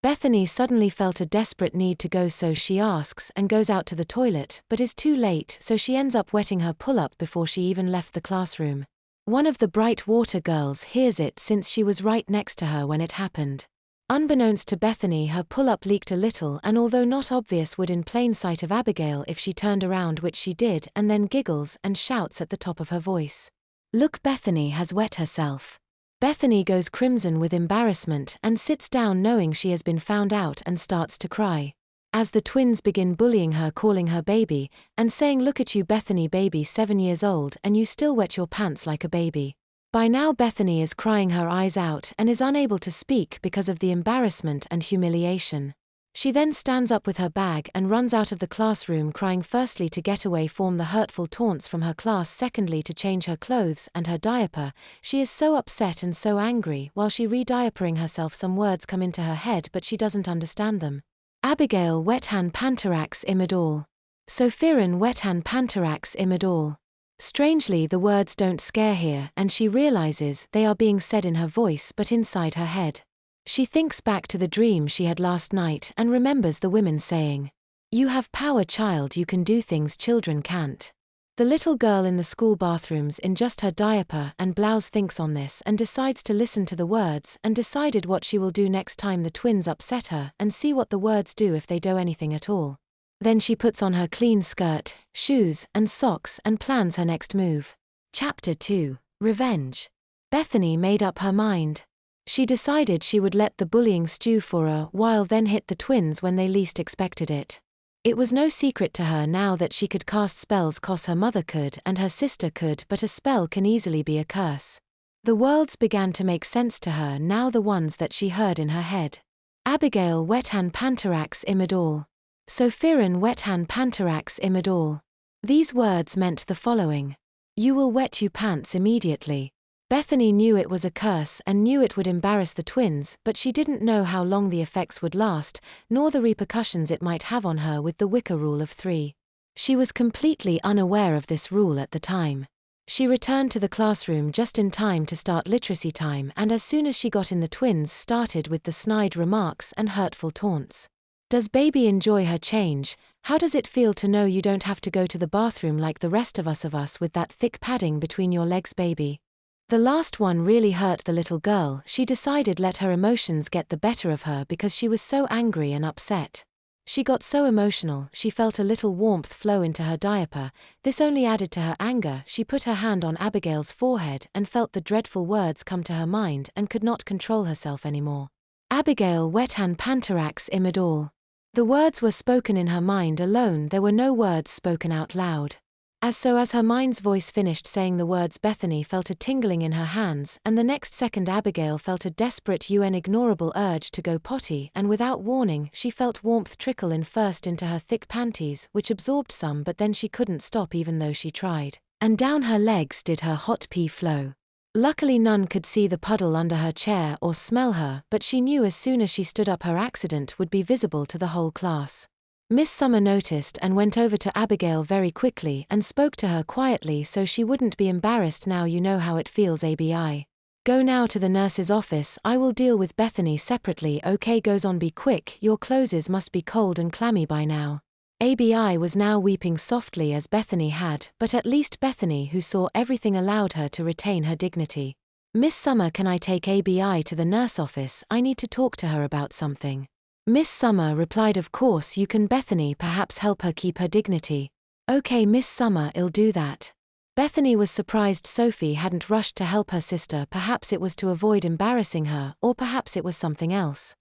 Bethany suddenly felt a desperate need to go, so she asks and goes out to the toilet, but is too late, so she ends up wetting her pull-up before she even left the classroom. One of the bright water girls hears it since she was right next to her when it happened. Unbeknownst to Bethany, her pull-up leaked a little, and although not obvious, would in plain sight of Abigail if she turned around, which she did, and then giggles and shouts at the top of her voice, "Look, Bethany has wet herself." Bethany goes crimson with embarrassment and sits down knowing she has been found out and starts to cry. As the twins begin bullying her, calling her baby, and saying, "Look at you, Bethany, baby 7 years old, and you still wet your pants like a baby." By now Bethany is crying her eyes out and is unable to speak because of the embarrassment and humiliation. She then stands up with her bag and runs out of the classroom crying, firstly to get away from the hurtful taunts from her class, secondly to change her clothes and her diaper. She is so upset and so angry. While she re-diapering herself, some words come into her head but she doesn't understand them. Abigail wethan pantarax imidall. Sophirin wethan pantarax imidall. Strangely, the words don't scare here, and she realizes they are being said in her voice but inside her head. She thinks back to the dream she had last night and remembers the women saying, "You have power, child, you can do things children can't." The little girl in the school bathrooms in just her diaper and blouse thinks on this and decides to listen to the words and decided what she will do next time the twins upset her and see what the words do if they do anything at all. Then she puts on her clean skirt, shoes, and socks and plans her next move. Chapter 2. Revenge. Bethany made up her mind. She decided she would let the bullying stew for a while, then hit the twins when they least expected it. It was no secret to her now that she could cast spells, cause her mother could and her sister could, but a spell can easily be a curse. The words began to make sense to her now, the ones that she heard in her head. Abigail wethan pantarax imidall. Sophirin wethan pantarax imidall. These words meant the following: "You will wet you pants immediately." Bethany knew it was a curse and knew it would embarrass the twins, but she didn't know how long the effects would last, nor the repercussions it might have on her with the wicker rule of 3. She was completely unaware of this rule at the time. She returned to the classroom just in time to start literacy time, and as soon as she got in, the twins started with the snide remarks and hurtful taunts. "Does baby enjoy her change? How does it feel to know you don't have to go to the bathroom like the rest of us with that thick padding between your legs, baby?" The last one really hurt the little girl. She decided let her emotions get the better of her because she was so angry and upset. She got so emotional, she felt a little warmth flow into her diaper. This only added to her anger. She put her hand on Abigail's forehead and felt the dreadful words come to her mind and could not control herself anymore. Abigail wethan pantarax imidall. The words were spoken in her mind alone, there were no words spoken out loud. As her mind's voice finished saying the words, Bethany felt a tingling in her hands, and the next second Abigail felt a desperate ignorable urge to go potty, and without warning she felt warmth trickle in first into her thick panties, which absorbed some, but then she couldn't stop even though she tried, and down her legs did her hot pee flow. Luckily none could see the puddle under her chair or smell her, but she knew as soon as she stood up her accident would be visible to the whole class. Miss Summer noticed and went over to Abigail very quickly and spoke to her quietly so she wouldn't be embarrassed. "Now you know how it feels, ABI. Go now to the nurse's office, I will deal with Bethany separately, okay? Goes on, be quick, your clothes must be cold and clammy by now." ABI was now weeping softly as Bethany had, but at least Bethany, who saw everything, allowed her to retain her dignity. "Miss Summer, can I take ABI to the nurse office? I need to talk to her about something." Miss Summer replied, "Of course you can, Bethany, perhaps help her keep her dignity." "Okay, Miss Summer, I'll do that." Bethany was surprised Sophie hadn't rushed to help her sister. Perhaps it was to avoid embarrassing her, or perhaps it was something else.